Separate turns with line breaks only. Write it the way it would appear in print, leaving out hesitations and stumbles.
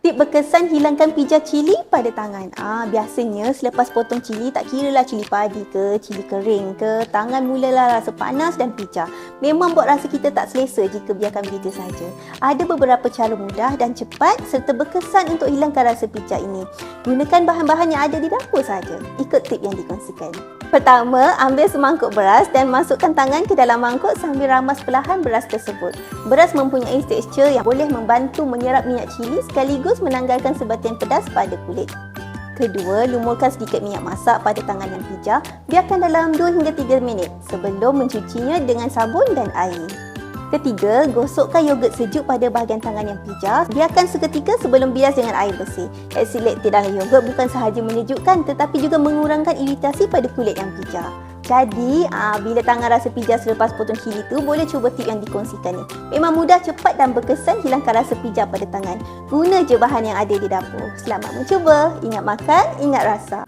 Tip berkesan hilangkan pijah cili pada tangan. Biasanya selepas potong cili, tak kiralah cili padi ke, cili kering ke, tangan mulalah rasa panas dan pijah. Memang buat rasa kita tak selesa jika biarkan begitu saja. Ada beberapa cara mudah dan cepat serta berkesan untuk hilangkan rasa pijah ini. Gunakan bahan-bahan yang ada di dapur saja. Ikut tip yang dikongsikan. Pertama, ambil semangkuk beras dan masukkan tangan ke dalam mangkuk sambil ramas perlahan beras tersebut. Beras mempunyai tekstur yang boleh membantu menyerap minyak cili sekaligus menanggalkan sebatian pedas pada kulit. Kedua, lumurkan sedikit minyak masak pada tangan yang pijah. Biarkan dalam 2 hingga 3 minit sebelum mencucinya dengan sabun dan air. Ketiga, gosokkan yogurt sejuk pada bahagian tangan yang pijah. Biarkan seketika sebelum bilas dengan air bersih. Asid laktik dalam yogurt bukan sahaja menyejukkan tetapi juga mengurangkan iritasi pada kulit yang pijah. Jadi, bila tangan rasa pijah selepas potong cili tu, boleh cuba tip yang dikongsikan ni. Memang mudah, cepat dan berkesan hilangkan rasa pijah pada tangan. Guna je bahan yang ada di dapur. Selamat mencuba. Ingat makan, ingat rasa.